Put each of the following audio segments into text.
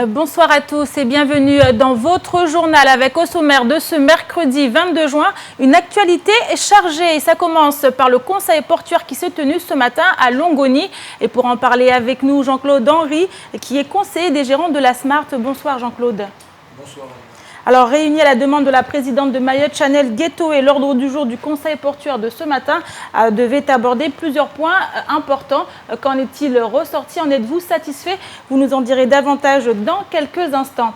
Bonsoir à tous et bienvenue dans votre journal avec au sommaire de ce mercredi 22 juin, une actualité chargée. Et ça commence par le conseil portuaire qui s'est tenu ce matin à Longoni. Et pour en parler avec nous, Jean-Claude Henry, qui est conseiller des gérants de la Smart. Bonsoir Jean-Claude. Bonsoir. Alors, réunis à la demande de la présidente de Mayotte, Chanel Guetto, et l'ordre du jour du conseil portuaire de ce matin devait aborder plusieurs points importants. Qu'en est-il ressorti? En êtes-vous satisfait? Vous nous en direz davantage dans quelques instants.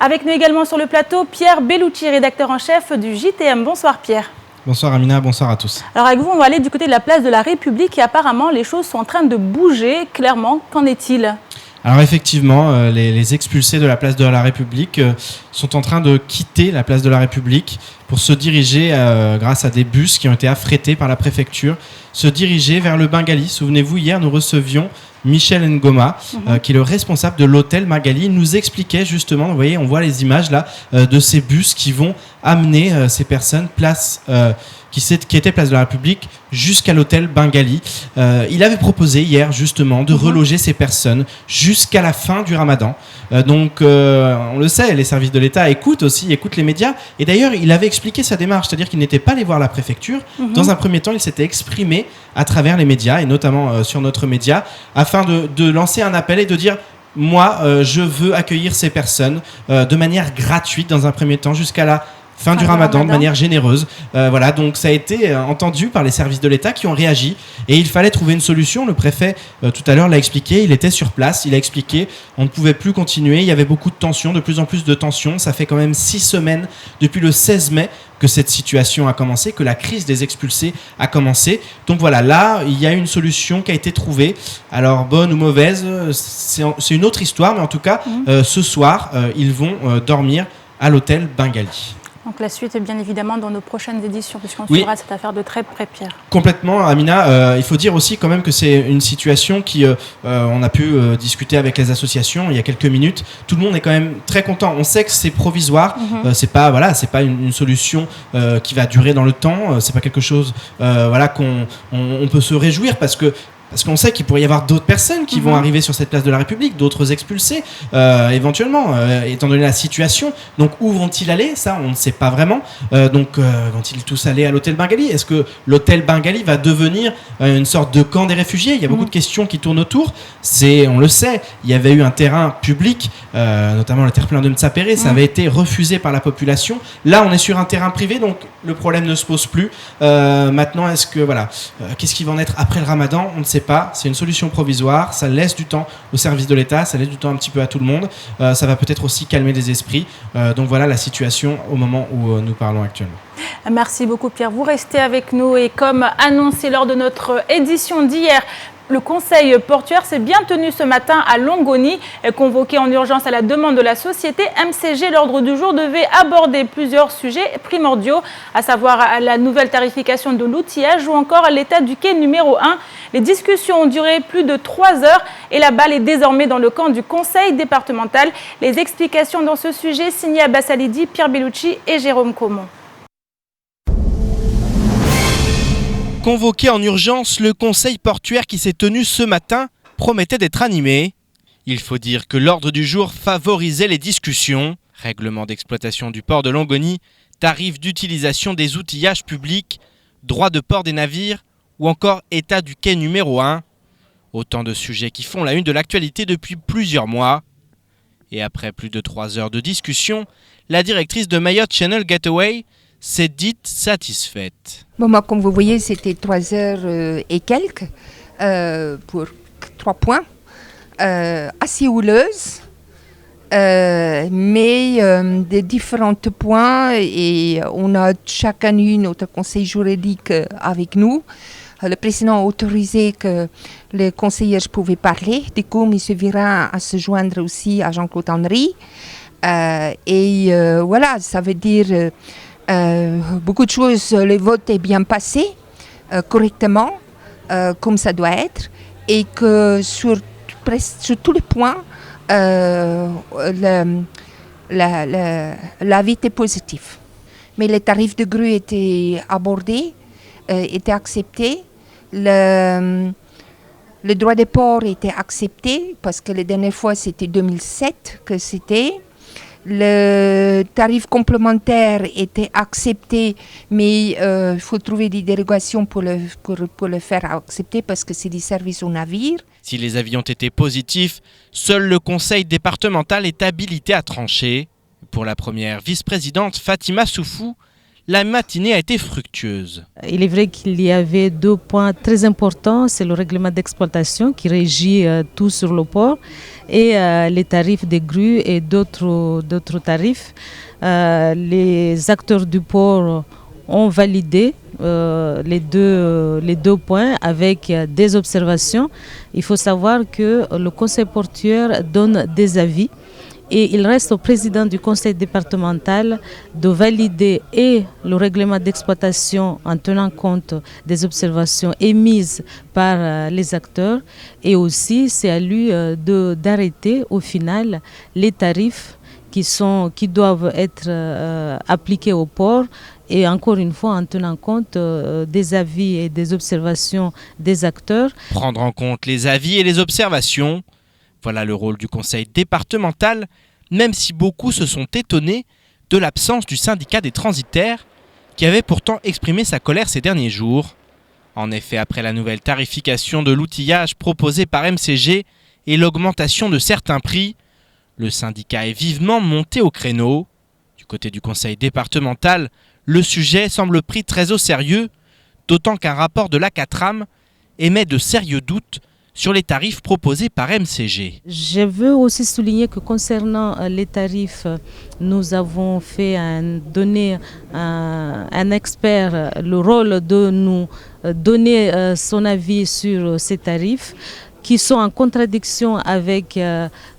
Avec nous également sur le plateau, Pierre Bellucci, rédacteur en chef du JTM. Bonsoir Pierre. Bonsoir Amina, bonsoir à tous. Alors avec vous, on va aller du côté de la place de la République et apparemment les choses sont en train de bouger. Clairement, qu'en est-il? Alors effectivement, les expulsés de la place de la République sont en train de quitter la place de la République pour se diriger, grâce à des bus qui ont été affrétés par la préfecture, se diriger vers le Bengali. Souvenez-vous, hier nous recevions Michel Ngoma, qui est le responsable de l'hôtel Magali. Il nous expliquait justement, vous voyez, on voit les images là, de ces bus qui vont amener ces personnes qui étaient place de la République jusqu'à l'hôtel Bengali. Il avait proposé hier justement de reloger ces personnes jusqu'à la fin du Ramadan. Donc on le sait, les services de l'État écoutent les médias. Et d'ailleurs, il avait expliqué sa démarche, c'est-à-dire qu'il n'était pas allé voir la préfecture. Dans un premier temps, il s'était exprimé à travers les médias et notamment sur notre média afin de lancer un appel et de dire: moi, je veux accueillir ces personnes de manière gratuite dans un premier temps jusqu'à la fin du Ramadan, de manière généreuse. Voilà, donc ça a été entendu par les services de l'État qui ont réagi et il fallait trouver une solution. Le préfet, tout à l'heure, l'a expliqué, il était sur place, il a expliqué, on ne pouvait plus continuer, il y avait beaucoup de tensions, de plus en plus de tensions. Ça fait quand même 6 semaines, depuis le 16 mai, que cette situation a commencé, que la crise des expulsés a commencé. Donc voilà, là, il y a une solution qui a été trouvée. Alors, bonne ou mauvaise, c'est une autre histoire, mais en tout cas, ce soir, ils vont dormir à l'hôtel Bengali. Donc la suite est bien évidemment dans nos prochaines éditions, puisqu'on suivra cette affaire de très près, Pierre. Complètement, Amina. Il faut dire aussi quand même que c'est une situation qui, on a pu discuter avec les associations il y a quelques minutes. Tout le monde est quand même très content. On sait que c'est provisoire. C'est pas une solution qui va durer dans le temps. C'est pas quelque chose qu'on peut se réjouir parce qu'on sait qu'il pourrait y avoir d'autres personnes qui vont arriver sur cette place de la République, d'autres expulsés, éventuellement, étant donné la situation. Donc, où vont-ils aller? Ça, on ne sait pas vraiment. Vont-ils tous aller à l'hôtel Bengali? Est-ce que l'hôtel Bengali va devenir une sorte de camp des réfugiés? Il y a beaucoup de questions qui tournent autour. On le sait, il y avait eu un terrain public, notamment le terre-plein de Mtsapéré, ça avait été refusé par la population. Là, on est sur un terrain privé, donc le problème ne se pose plus. Maintenant, qu'est-ce qui va en être après le Ramadan? On ne sait pas, c'est une solution provisoire, ça laisse du temps au service de l'État, ça laisse du temps un petit peu à tout le monde, ça va peut-être aussi calmer les esprits. Donc voilà la situation au moment où nous parlons actuellement. Merci beaucoup Pierre, vous restez avec nous et comme annoncé lors de notre édition d'hier, le conseil portuaire s'est bien tenu ce matin à Longoni, convoqué en urgence à la demande de la société MCG. L'ordre du jour devait aborder plusieurs sujets primordiaux, à savoir la nouvelle tarification de l'outillage ou encore l'état du quai numéro 1. Les discussions ont duré plus de 3 heures et la balle est désormais dans le camp du conseil départemental. Les explications dans ce sujet signées Abbas Alidi, Pierre Bellucci et Jérôme Comon. Convoqué en urgence, le conseil portuaire qui s'est tenu ce matin promettait d'être animé. Il faut dire que l'ordre du jour favorisait les discussions. Règlement d'exploitation du port de Longoni, tarifs d'utilisation des outillages publics, droit de port des navires ou encore état du quai numéro 1. Autant de sujets qui font la une de l'actualité depuis plusieurs mois. Et après plus de 3 heures de discussion, la directrice de Mayotte Channel Gateway s'est dite satisfaite. Bon, moi, comme vous voyez, c'était 3 heures et quelques pour 3 points. Assez houleuses, mais des différents points. Et on a chacun eu notre conseil juridique avec nous. Le président a autorisé que les conseillers pouvaient parler. Du coup, M. Virin à se joindre aussi à Jean-Claude Henry. Voilà, ça veut dire... beaucoup de choses, le vote est bien passé, correctement, comme ça doit être, et que sur tous les points, l'avis était positif. Mais les tarifs de grue étaient abordés, étaient acceptés. Le droit de port était accepté parce que la dernière fois c'était 2007 que c'était. Le tarif complémentaire était accepté, mais il faut trouver des dérogations pour le faire accepter parce que c'est des services au navire. Si les avis ont été positifs, seul le conseil départemental est habilité à trancher. Pour la première vice-présidente Fatima Soufou, la matinée a été fructueuse. Il est vrai qu'il y avait 2 points très importants. C'est le règlement d'exploitation qui régit tout sur le port et les tarifs des grues et d'autres tarifs. Les acteurs du port ont validé les deux points avec des observations. Il faut savoir que le conseil portuaire donne des avis. Et il reste au président du conseil départemental de valider et le règlement d'exploitation en tenant compte des observations émises par les acteurs. Et aussi, c'est à lui d'arrêter au final les tarifs qui doivent être appliqués au port. Et encore une fois, en tenant compte des avis et des observations des acteurs. Prendre en compte les avis et les observations. Voilà le rôle du conseil départemental, même si beaucoup se sont étonnés de l'absence du syndicat des transitaires, qui avait pourtant exprimé sa colère ces derniers jours. En effet, après la nouvelle tarification de l'outillage proposé par MCG et l'augmentation de certains prix, le syndicat est vivement monté au créneau. Du côté du conseil départemental, le sujet semble pris très au sérieux, d'autant qu'un rapport de l'ACATRAM émet de sérieux doutes sur les tarifs proposés par MCG. Je veux aussi souligner que concernant les tarifs, nous avons donné un expert le rôle de nous donner son avis sur ces tarifs qui sont en contradiction avec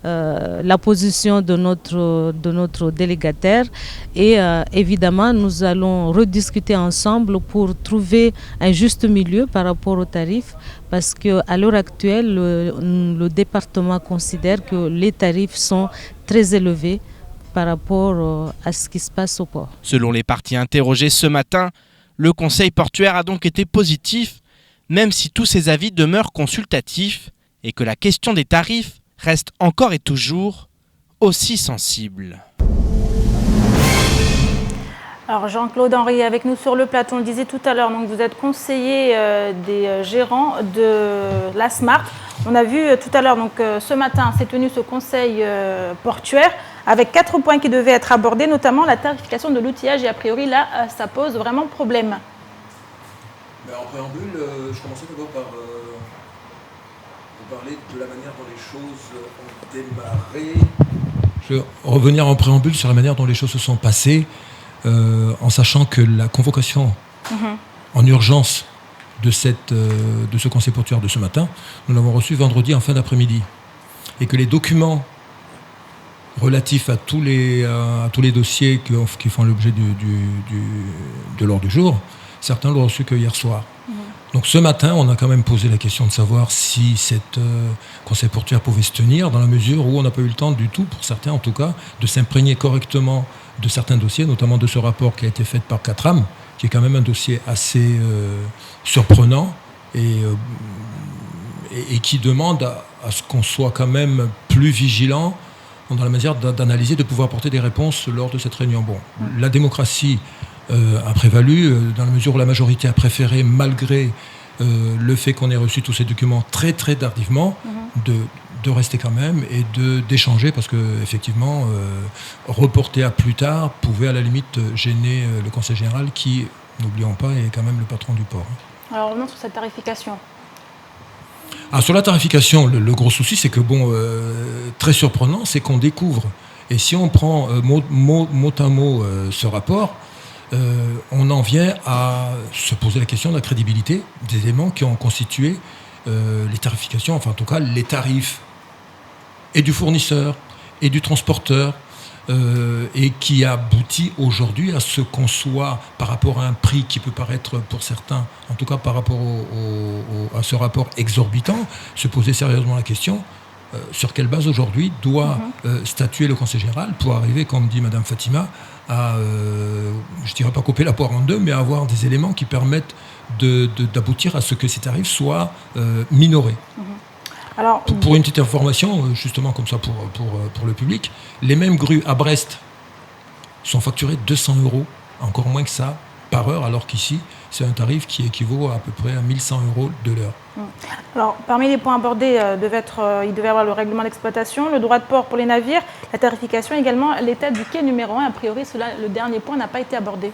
la position de notre délégataire. Et évidemment, nous allons rediscuter ensemble pour trouver un juste milieu par rapport aux tarifs, parce qu'à l'heure actuelle, le département considère que les tarifs sont très élevés par rapport à ce qui se passe au port. Selon les parties interrogées ce matin, le conseil portuaire a donc été positif, même si tous ces avis demeurent consultatifs et que la question des tarifs reste encore et toujours aussi sensible. Alors Jean-Claude Henry est avec nous sur le plateau, on le disait tout à l'heure, donc vous êtes conseiller des gérants de la Smart. On a vu tout à l'heure, donc ce matin, s'est tenu ce conseil portuaire avec 4 points qui devaient être abordés, notamment la tarification de l'outillage, et a priori là, ça pose vraiment problème. En préambule, je commençais d'abord par parler de la manière dont les choses ont démarré. Je vais revenir en préambule sur la manière dont les choses se sont passées, en sachant que la convocation en urgence de ce conseil portuaire de ce matin, nous l'avons reçu vendredi en fin d'après-midi. Et que les documents relatifs à tous les dossiers qui font l'objet de l'ordre du jour, certains l'ont reçu que hier soir. Donc ce matin, on a quand même posé la question de savoir si cette conseil portuaire pouvait se tenir, dans la mesure où on n'a pas eu le temps du tout, pour certains en tout cas, de s'imprégner correctement de certains dossiers, notamment de ce rapport qui a été fait par CATRAM, qui est quand même un dossier assez surprenant et qui demande à ce qu'on soit quand même plus vigilant dans la manière d'analyser, de pouvoir apporter des réponses lors de cette réunion. Bon, la démocratie a prévalu, dans la mesure où la majorité a préféré, malgré le fait qu'on ait reçu tous ces documents très très tardivement, de rester quand même et d'échanger, parce que effectivement, reporter à plus tard pouvait à la limite gêner le conseil général qui, n'oublions pas, est quand même le patron du port. Alors revenons sur cette tarification. Sur la tarification, le gros souci, c'est que, très surprenant, c'est qu'on découvre, et si on prend mot à mot ce rapport, on en vient à se poser la question de la crédibilité des éléments qui ont constitué les tarifications, enfin en tout cas les tarifs, et du fournisseur, et du transporteur, et qui aboutit aujourd'hui à ce qu'on soit, par rapport à un prix qui peut paraître pour certains, en tout cas par rapport à ce rapport exorbitant, se poser sérieusement la question sur quelle base aujourd'hui doit statuer le conseil général pour arriver, comme dit Madame Fatima, à, je ne dirais pas couper la poire en deux, mais à avoir des éléments qui permettent d'aboutir à ce que ces tarifs soient minorés. Alors, pour une petite information, justement comme ça pour le public, les mêmes grues à Brest sont facturées 200 €, encore moins que ça, par heure, alors qu'ici, c'est un tarif qui équivaut à peu près à 1100 € de l'heure. Alors, parmi les points abordés, il devait y avoir le règlement d'exploitation, le droit de port pour les navires, la tarification également, l'état du quai numéro 1. A priori, le dernier point n'a pas été abordé.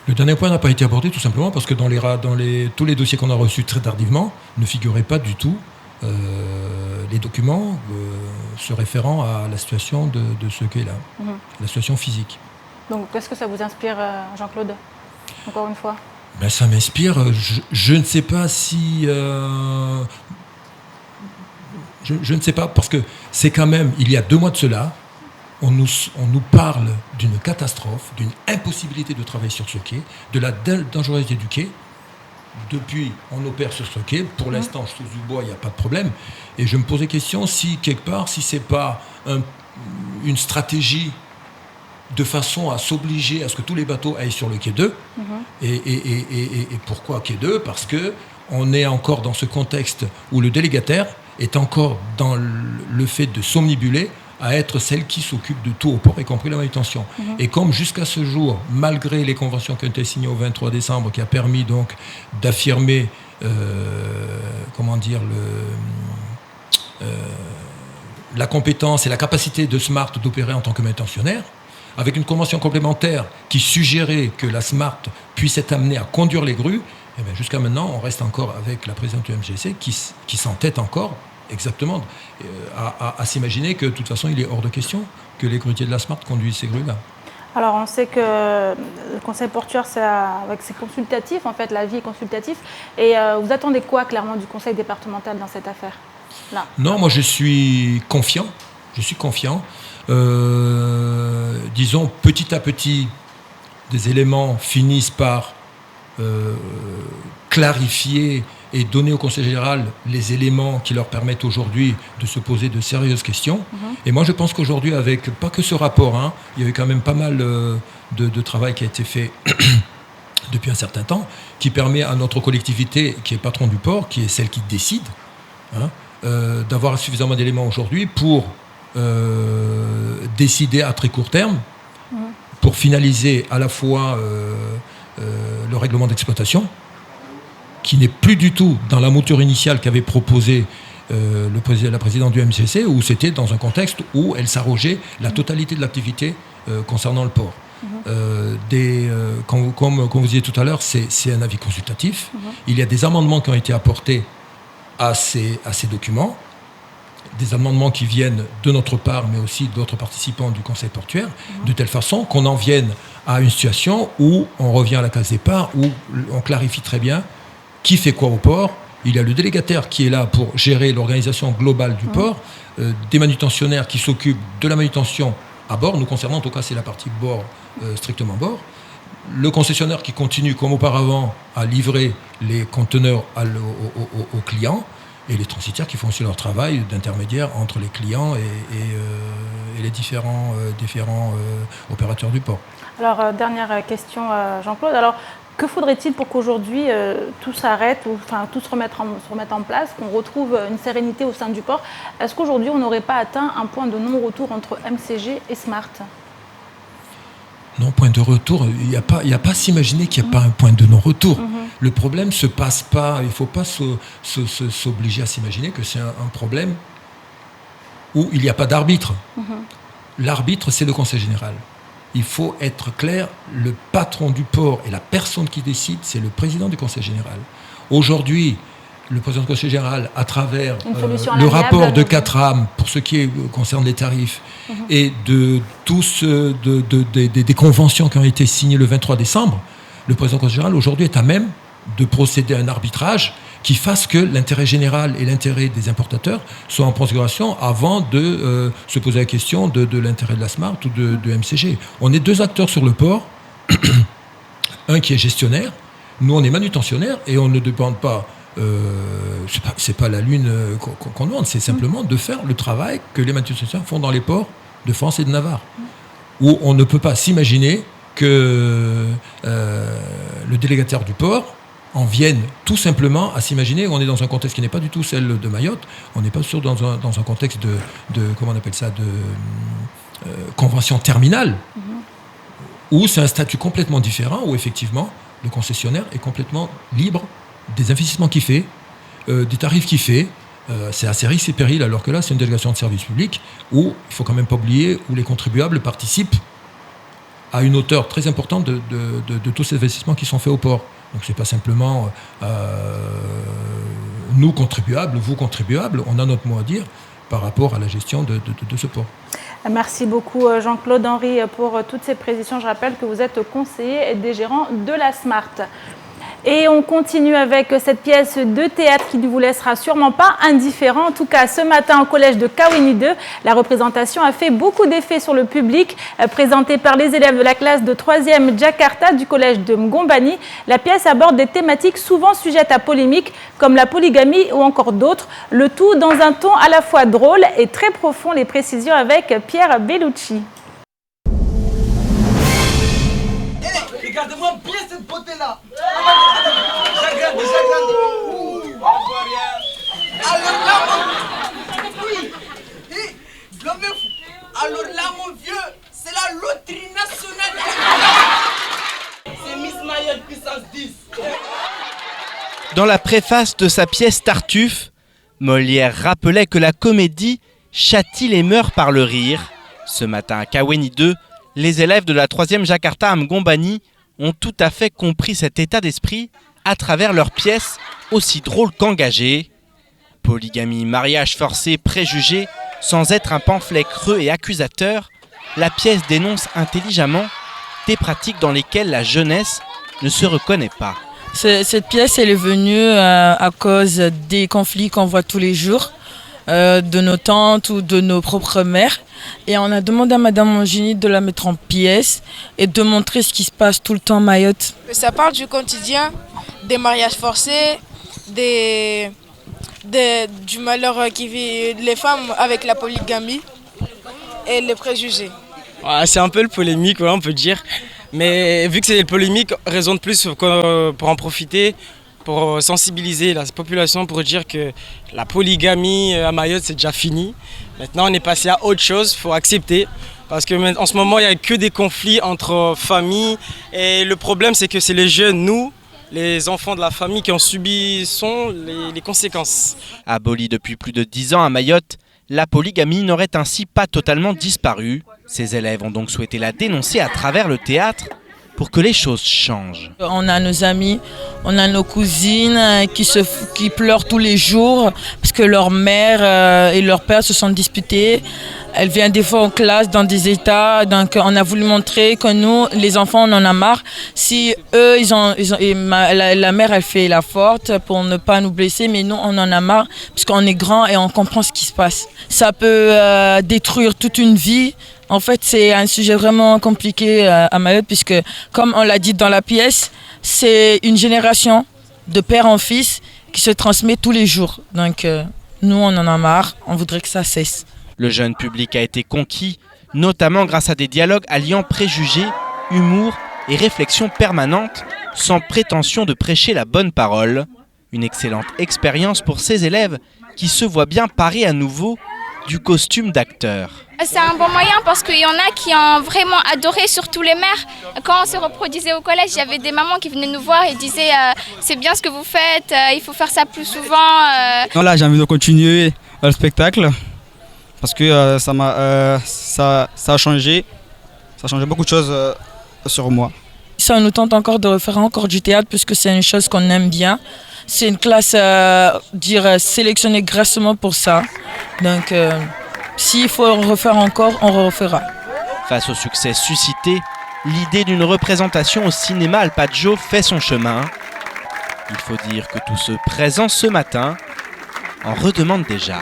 Le dernier point n'a pas été abordé tout simplement parce que tous les dossiers qu'on a reçus très tardivement ne figuraient pas du tout les documents se référant à la situation de ce quai-là, la situation physique. Donc, qu'est-ce que ça vous inspire, Jean-Claude, encore une fois? Ben, ça m'inspire. Je ne sais pas si... je ne sais pas, parce que c'est quand même, il y a 2 mois de cela, on nous parle d'une catastrophe, d'une impossibilité de travailler sur ce quai, de la dangerosité du quai. Depuis, on opère sur ce quai. Pour l'instant, je touche du bois, il n'y a pas de problème. Et je me posais question si, quelque part, si ce n'est pas une stratégie de façon à s'obliger à ce que tous les bateaux aillent sur le quai 2. Et pourquoi quai 2 ? Parce qu'on est encore dans ce contexte où le délégataire est encore dans le fait de somnibuler à être celle qui s'occupe de tout au port, y compris la manutention. Et comme jusqu'à ce jour, malgré les conventions qui ont été signées au 23 décembre, qui a permis donc d'affirmer, la compétence et la capacité de Smart d'opérer en tant que manutentionnaire, avec une convention complémentaire qui suggérait que la Smart puisse être amenée à conduire les grues, et bien jusqu'à maintenant, on reste encore avec la présidente du MGC qui s'entête encore exactement à s'imaginer que de toute façon, il est hors de question que les grutiers de la Smart conduisent ces grues-là. Alors, on sait que le conseil portuaire, c'est consultatif, en fait, l'avis est consultatif. Et vous attendez quoi, clairement, du conseil départemental dans cette affaire-là ? Non, moi, je suis confiant. Disons, petit à petit, des éléments finissent par clarifier et donner au Conseil général les éléments qui leur permettent aujourd'hui de se poser de sérieuses questions. Et moi, je pense qu'aujourd'hui, avec pas que ce rapport, il y a eu quand même pas mal de travail qui a été fait depuis un certain temps, qui permet à notre collectivité, qui est patron du port, qui est celle qui décide, d'avoir suffisamment d'éléments aujourd'hui pour décider à très court terme, pour finaliser à la fois le règlement d'exploitation, qui n'est plus du tout dans la mouture initiale qu'avait proposé la présidente du MCC, où c'était dans un contexte où elle s'arrogeait la totalité de l'activité concernant le port. Comme vous disiez tout à l'heure, c'est un avis consultatif. Il y a des amendements qui ont été apportés à ces documents, des amendements qui viennent de notre part, mais aussi d'autres participants du Conseil portuaire, de telle façon qu'on en vienne à une situation où on revient à la case départ, où on clarifie très bien qui fait quoi au port. Il y a le délégataire qui est là pour gérer l'organisation globale du port, des manutentionnaires qui s'occupent de la manutention à bord, nous concernant en tout cas c'est la partie bord, strictement bord, le concessionnaire qui continue comme auparavant à livrer les conteneurs aux clients, et les transitaires qui font aussi leur travail d'intermédiaire entre les clients et les différents opérateurs du port. Alors, dernière question, Jean-Claude. Alors, que faudrait-il pour qu'aujourd'hui tout s'arrête, ou tout se remette en place, qu'on retrouve une sérénité au sein du port ? Est-ce qu'aujourd'hui, on n'aurait pas atteint un point de non-retour entre MCG et Smart ? Non, point de retour, il n'y a pas à s'imaginer qu'il n'y a pas un point de non-retour. Le problème ne se passe pas, il ne faut pas s'obliger à s'imaginer que c'est un problème où il n'y a pas d'arbitre. L'arbitre, c'est le Conseil général. Il faut être clair, le patron du port et la personne qui décide, c'est le président du Conseil général. Aujourd'hui, le président du Conseil général, à travers le rapport de 4 âmes, pour ce qui concerne les tarifs, et de tous des conventions qui ont été signées le 23 décembre, le président du Conseil général, aujourd'hui, est à même de procéder à un arbitrage qui fasse que l'intérêt général et l'intérêt des importateurs soient en considération avant de se poser la question de l'intérêt de la Smart ou de MCG. On est 2 acteurs sur le port, un qui est gestionnaire, nous on est manutentionnaire et on ne demande pas, c'est pas la lune qu'on demande, c'est simplement de faire le travail que les manutentionnaires font dans les ports de France et de Navarre, où on ne peut pas s'imaginer que le délégataire du port en viennent tout simplement à s'imaginer qu'on est dans un contexte qui n'est pas du tout celle de Mayotte. On n'est pas sûr dans un contexte de comment on appelle ça, de convention terminale, où c'est un statut complètement différent, où effectivement le concessionnaire est complètement libre des investissements qu'il fait, des tarifs qu'il fait. C'est assez risque et péril, alors que là c'est une délégation de service public où il ne faut quand même pas oublier où les contribuables participent à une hauteur très importante de tous ces investissements qui sont faits au port. Donc c'est pas simplement nous contribuables, vous contribuables, on a notre mot à dire par rapport à la gestion de ce port. Merci beaucoup Jean-Claude Henry pour toutes ces précisions. Je rappelle que vous êtes conseiller des gérants de la Smart. Et on continue avec cette pièce de théâtre qui ne vous laissera sûrement pas indifférent. En tout cas, ce matin au collège de Kawini 2, la représentation a fait beaucoup d'effets sur le public. Présentée par les élèves de la classe de 3e Jakarta du collège de Ngombani, la pièce aborde des thématiques souvent sujettes à polémique, comme la polygamie ou encore d'autres. Le tout dans un ton à la fois drôle et très profond. Les précisions avec Pierre Bellucci. Regardez-moi bien cette beauté-là. J'agrande. Alors là, mon vieux, c'est la loterie nationale. C'est Miss Mayotte puissance 10. Dans la préface de sa pièce Tartuffe, Molière rappelait que la comédie châtie les mœurs par le rire. Ce matin à Kawini 2, les élèves de la 3e Jakarta à Ngombani ont tout à fait compris cet état d'esprit à travers leurs pièces aussi drôles qu'engagées. Polygamie, mariage forcé, préjugés, sans être un pamphlet creux et accusateur, la pièce dénonce intelligemment des pratiques dans lesquelles la jeunesse ne se reconnaît pas. Cette pièce elle est venue à cause des conflits qu'on voit tous les jours, de nos tantes ou de nos propres mères. Et on a demandé à Madame Mangini de la mettre en pièce et de montrer ce qui se passe tout le temps à Mayotte. Ça parle du quotidien, des mariages forcés, du malheur qui vit les femmes avec la polygamie et les préjugés. Ouais, c'est un peu le polémique, ouais, on peut dire. Mais vu que c'est le polémique, raison de plus pour en profiter, pour sensibiliser la population, pour dire que la polygamie à Mayotte c'est déjà fini. Maintenant on est passé à autre chose, il faut accepter. Parce qu'en ce moment il n'y a que des conflits entre familles. Et le problème c'est que c'est les jeunes, nous, les enfants de la famille qui en subissent les conséquences. Abolie depuis plus de 10 ans à Mayotte, la polygamie n'aurait ainsi pas totalement disparu. Ces élèves ont donc souhaité la dénoncer à travers le théâtre pour que les choses changent. On a nos amis, on a nos cousines qui pleurent tous les jours parce que leur mère et leur père se sont disputés. Elle vient des fois en classe dans des états, donc on a voulu montrer que nous, les enfants, on en a marre. Si eux, la mère, elle fait la forte pour ne pas nous blesser, mais nous, on en a marre parce qu'on est grand et on comprend ce qui se passe. Ça peut détruire toute une vie. En fait, c'est un sujet vraiment compliqué à Mayotte puisque, comme on l'a dit dans la pièce, c'est une génération de père en fils qui se transmet tous les jours. Donc, nous, on en a marre, on voudrait que ça cesse. Le jeune public a été conquis, notamment grâce à des dialogues alliant préjugés, humour et réflexion permanente, sans prétention de prêcher la bonne parole. Une excellente expérience pour ces élèves qui se voient bien parer à nouveau du costume d'acteur. C'est un bon moyen parce qu'il y en a qui ont vraiment adoré, surtout les mères. Quand on se reproduisait au collège, il y avait des mamans qui venaient nous voir et disaient c'est bien ce que vous faites, il faut faire ça plus souvent. Non, là, j'ai envie de continuer le spectacle parce que ça a changé beaucoup de choses sur moi. Ça nous tente encore de refaire encore du théâtre puisque c'est une chose qu'on aime bien. C'est une classe sélectionnée grassement pour ça. Donc s'il faut refaire encore, on refera. Face au succès suscité, l'idée d'une représentation au cinéma Alpaggio fait son chemin. Il faut dire que tous ceux présents ce matin en redemandent déjà.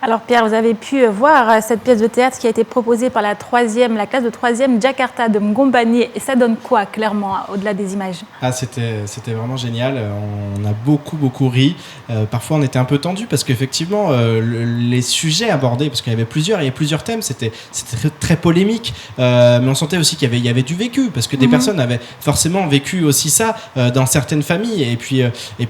Alors Pierre, vous avez pu voir cette pièce de théâtre qui a été proposée par la classe de 3e Jakarta de Mgombani. Et ça donne quoi, clairement, au-delà des images? C'était vraiment génial. On a beaucoup ri. Parfois, on était un peu tendu parce qu'effectivement, les sujets abordés, parce qu'il y avait plusieurs thèmes, c'était très polémique. Mais on sentait aussi qu'il y avait du vécu, parce que des personnes avaient forcément vécu aussi ça dans certaines familles. Et puis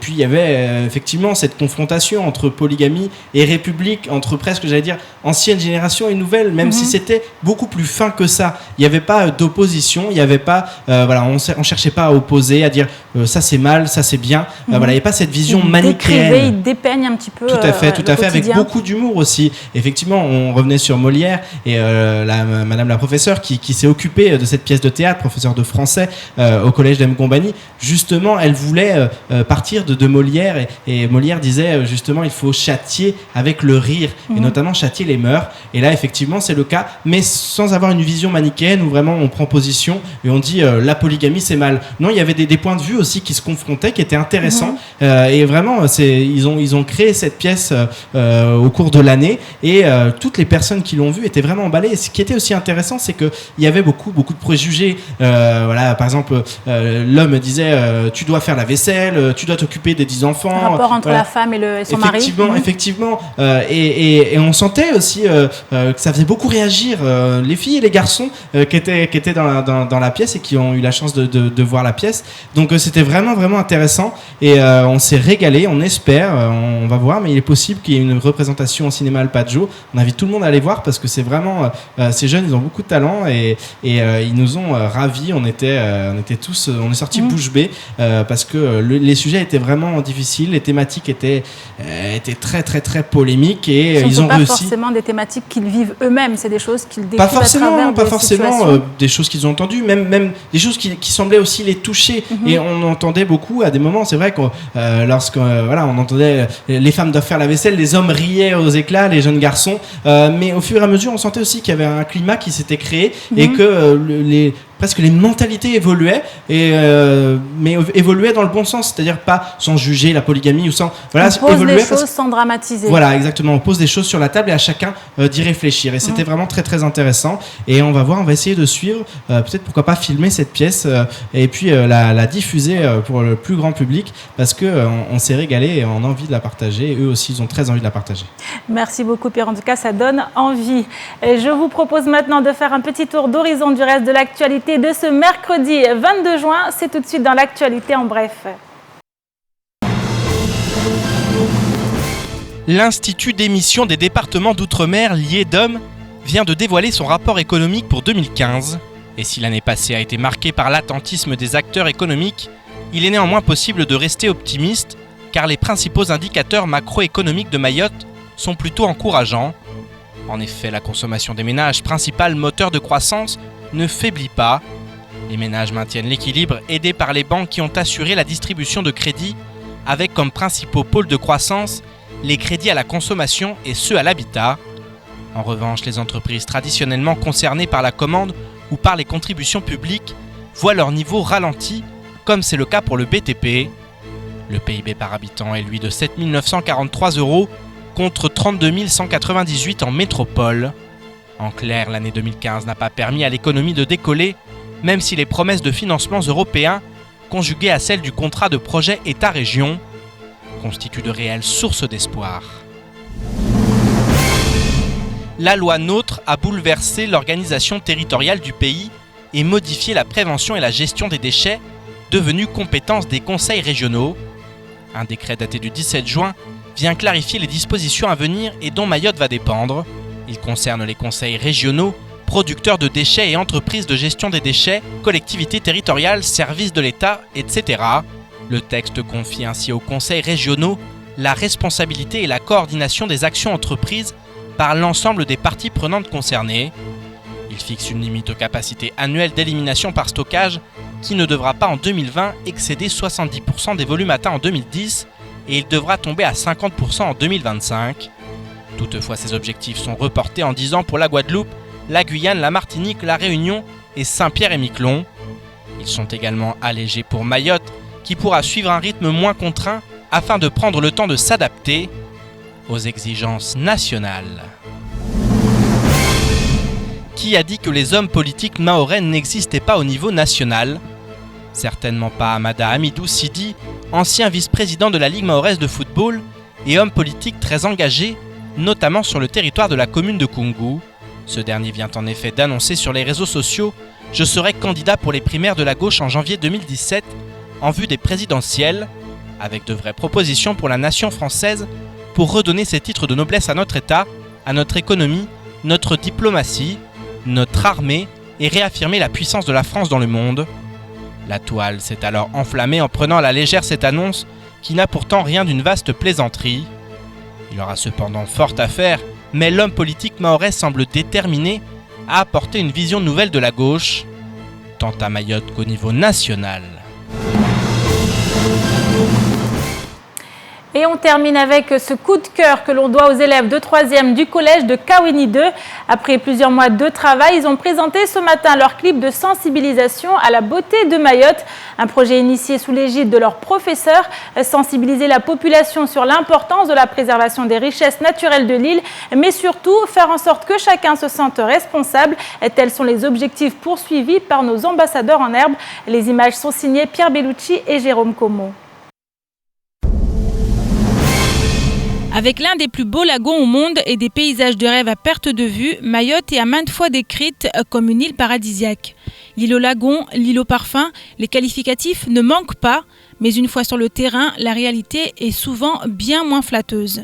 il y avait effectivement cette confrontation entre polygamie et république, entre presque, j'allais dire, ancienne génération et nouvelle, même si c'était beaucoup plus fin que ça. Il n'y avait pas d'opposition, il n'y avait pas, on cherchait pas à opposer, à dire ça c'est mal, ça c'est bien. Il n'y avait pas cette vision manichéenne. Il dépeigne un petit peu. Tout à fait, avec beaucoup d'humour aussi. Effectivement, on revenait sur Molière et Madame la professeure qui s'est occupée de cette pièce de théâtre, professeure de français au collège d'Mgombani. Justement, elle voulait partir de Molière et Molière disait justement il faut châtier avec le rire et notamment châtier les mœurs. Et là, effectivement, c'est le cas, mais sans avoir une vision manichéenne où vraiment on prend position et on dit la polygamie c'est mal. Non, il y avait des points de vue aussi qui se confrontaient, qui étaient intéressants. Et vraiment, ils ont créé cette pièce au cours de l'année et toutes les personnes qui l'ont vue étaient vraiment emballées. Et ce qui était aussi intéressant, c'est qu'il y avait beaucoup de préjugés. Par exemple, l'homme disait tu dois faire la vaisselle, tu dois t'occuper des 10 enfants. Le rapport entre la femme et son mari. Effectivement. Et on sentait aussi que ça faisait beaucoup réagir les filles et les garçons qui étaient dans la pièce et qui ont eu la chance de voir la pièce. Donc c'était vraiment intéressant et on s'est régalé, on espère, on va voir, mais il est possible qu'il y ait une représentation au cinéma Alpaggio. On invite tout le monde à aller voir parce que c'est vraiment ces jeunes, ils ont beaucoup de talent et ils nous ont ravis. On est sortis bouche bée parce que les sujets étaient vraiment difficiles, les thématiques étaient très polémiques et ils ont réussi. Pas forcément des thématiques qu'ils vivent eux-mêmes, c'est des choses qu'ils découvrent pas forcément des choses qu'ils ont entendues, même des choses qui semblaient aussi les toucher. Et on entendait beaucoup à des moments, c'est vrai que on entendait les femmes doivent faire la vaisselle, les hommes riaient aux éclats, les jeunes garçons, mais au fur et à mesure on sentait aussi qu'il y avait un climat qui s'était créé et que presque les mentalités évoluaient mais évoluaient dans le bon sens, c'est-à-dire pas sans juger la polygamie ou sans on pose les choses sans dramatiser. Voilà, exactement, on pose des choses sur la table et à chacun d'y réfléchir et c'était vraiment très intéressant et on va essayer de suivre, peut-être pourquoi pas filmer cette pièce et puis la diffuser pour le plus grand public parce que on s'est régalé et on a envie de la partager et eux aussi ils ont très envie de la partager. Merci beaucoup Pierre, en tout cas ça donne envie. Et je vous propose maintenant de faire un petit tour d'horizon du reste de l'actualité de ce mercredi 22 juin. C'est tout de suite dans l'actualité en bref. L'Institut d'émission des départements d'outre-mer, l'IEDOM, vient de dévoiler son rapport économique pour 2015. Et si l'année passée a été marquée par l'attentisme des acteurs économiques, il est néanmoins possible de rester optimiste, car les principaux indicateurs macroéconomiques de Mayotte sont plutôt encourageants. En effet, la consommation des ménages, principal moteur de croissance, ne faiblit pas. Les ménages maintiennent l'équilibre aidés par les banques qui ont assuré la distribution de crédits avec comme principaux pôles de croissance les crédits à la consommation et ceux à l'habitat. En revanche, les entreprises traditionnellement concernées par la commande ou par les contributions publiques voient leur niveau ralenti, comme c'est le cas pour le BTP. Le PIB par habitant est lui de 7 943 € contre 32 198 en métropole. En clair, l'année 2015 n'a pas permis à l'économie de décoller, même si les promesses de financements européens, conjuguées à celles du contrat de projet État-région, constituent de réelles sources d'espoir. La loi NOTRe a bouleversé l'organisation territoriale du pays et modifié la prévention et la gestion des déchets, devenue compétence des conseils régionaux. Un décret daté du 17 juin vient clarifier les dispositions à venir et dont Mayotte va dépendre. Il concerne les conseils régionaux, producteurs de déchets et entreprises de gestion des déchets, collectivités territoriales, services de l'État, etc. Le texte confie ainsi aux conseils régionaux la responsabilité et la coordination des actions entreprises par l'ensemble des parties prenantes concernées. Il fixe une limite aux capacités annuelles d'élimination par stockage qui ne devra pas en 2020 excéder 70% des volumes atteints en 2010 et il devra tomber à 50% en 2025. Toutefois, ces objectifs sont reportés en 10 ans pour la Guadeloupe, la Guyane, la Martinique, la Réunion et Saint-Pierre-et-Miquelon. Ils sont également allégés pour Mayotte, qui pourra suivre un rythme moins contraint afin de prendre le temps de s'adapter. aux exigences nationales. Qui a dit que les hommes politiques mahorais n'existaient pas au niveau national ? Certainement pas Amada Hamidou Sidi, ancien vice-président de la Ligue mahoraise de football et homme politique très engagé, notamment sur le territoire de la commune de Koungou. Ce dernier vient en effet d'annoncer sur les réseaux sociaux « Je serai candidat pour les primaires de la gauche en janvier 2017 en vue des présidentielles », avec de vraies propositions pour la nation française pour redonner ses titres de noblesse à notre État, à notre économie, notre diplomatie, notre armée et réaffirmer la puissance de la France dans le monde. La toile s'est alors enflammée en prenant à la légère cette annonce qui n'a pourtant rien d'une vaste plaisanterie. Il aura cependant fort à faire, mais l'homme politique mahorais semble déterminé à apporter une vision nouvelle de la gauche, tant à Mayotte qu'au niveau national. Et on termine avec ce coup de cœur que l'on doit aux élèves de 3e du collège de Kawini 2. Après plusieurs mois de travail, ils ont présenté ce matin leur clip de sensibilisation à la beauté de Mayotte. Un projet initié sous l'égide de leurs professeurs, sensibiliser la population sur l'importance de la préservation des richesses naturelles de l'île, mais surtout faire en sorte que chacun se sente responsable. Tels sont les objectifs poursuivis par nos ambassadeurs en herbe. Les images sont signées Pierre Bellucci et Jérôme Como. Avec l'un des plus beaux lagons au monde et des paysages de rêve à perte de vue, Mayotte est à maintes fois décrite comme une île paradisiaque. L'île au lagon, l'île au parfum, les qualificatifs ne manquent pas, mais une fois sur le terrain, la réalité est souvent bien moins flatteuse.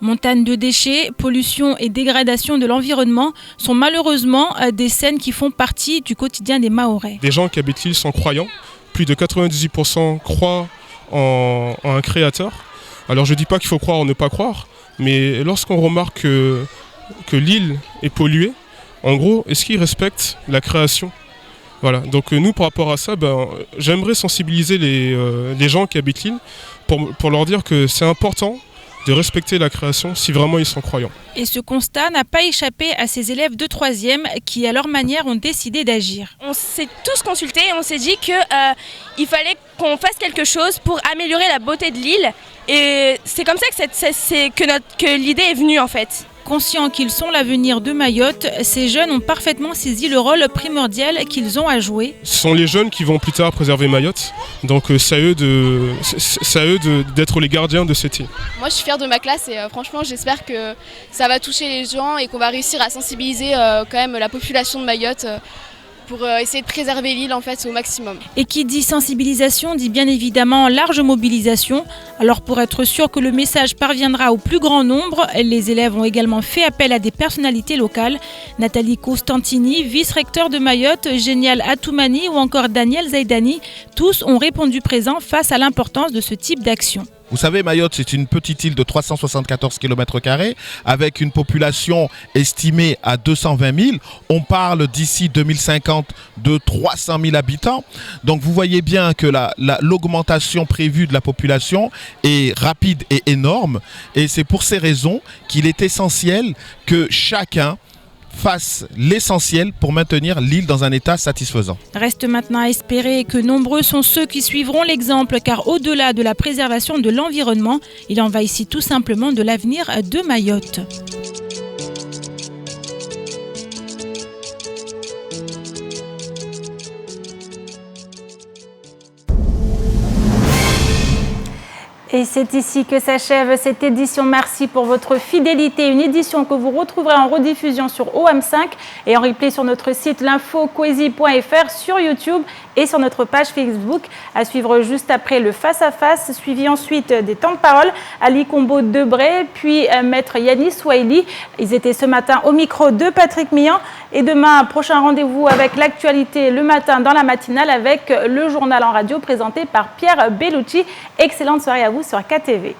Montagnes de déchets, pollution et dégradation de l'environnement sont malheureusement des scènes qui font partie du quotidien des Mahorais. Des gens qui habitent l'île sont croyants. Plus de 98% croient en un créateur. Alors je ne dis pas qu'il faut croire ou ne pas croire, mais lorsqu'on remarque que l'île est polluée, en gros, est-ce qu'ils respectent la création ? Voilà. Donc nous, par rapport à ça, j'aimerais sensibiliser les gens qui habitent l'île pour leur dire que c'est important de respecter la création si vraiment ils sont croyants. Et ce constat n'a pas échappé à ces élèves de 3e qui, à leur manière, ont décidé d'agir. On s'est tous consultés et on s'est dit qu'il fallait qu'on fasse quelque chose pour améliorer la beauté de l'île. Et c'est comme ça que l'idée est venue en fait. Conscients qu'ils sont l'avenir de Mayotte, ces jeunes ont parfaitement saisi le rôle primordial qu'ils ont à jouer. Ce sont les jeunes qui vont plus tard préserver Mayotte, donc c'est à eux d'être les gardiens de cette île. Moi je suis fière de ma classe et franchement j'espère que ça va toucher les gens et qu'on va réussir à sensibiliser quand même la population de Mayotte pour essayer de préserver l'île en fait au maximum. Et qui dit sensibilisation dit bien évidemment large mobilisation. Alors pour être sûr que le message parviendra au plus grand nombre, les élèves ont également fait appel à des personnalités locales. Nathalie Costantini, vice-recteur de Mayotte, Génial Atoumani ou encore Daniel Zaidani, tous ont répondu présents face à l'importance de ce type d'action. Vous savez, Mayotte, c'est une petite île de 374 km² avec une population estimée à 220 000. On parle d'ici 2050 de 300 000 habitants. Donc vous voyez bien que l'augmentation prévue de la population est rapide et énorme. Et c'est pour ces raisons qu'il est essentiel que chacun fasse l'essentiel pour maintenir l'île dans un état satisfaisant. Reste maintenant à espérer que nombreux sont ceux qui suivront l'exemple, car au-delà de la préservation de l'environnement, il en va ici tout simplement de l'avenir de Mayotte. Et c'est ici que s'achève cette édition. Merci pour votre fidélité. Une édition que vous retrouverez en rediffusion sur OM5 et en replay sur notre site l'infocoesie.fr, sur YouTube et sur notre page Facebook. À suivre juste après le face-à-face, suivi ensuite des temps de parole. Ali Combo Debré, puis maître Yanis Swahili. Ils étaient ce matin au micro de Patrick Millan. Et demain, prochain rendez-vous avec l'actualité le matin dans la matinale avec le journal en radio présenté par Pierre Bellucci. Excellente soirée à vous sur KTV.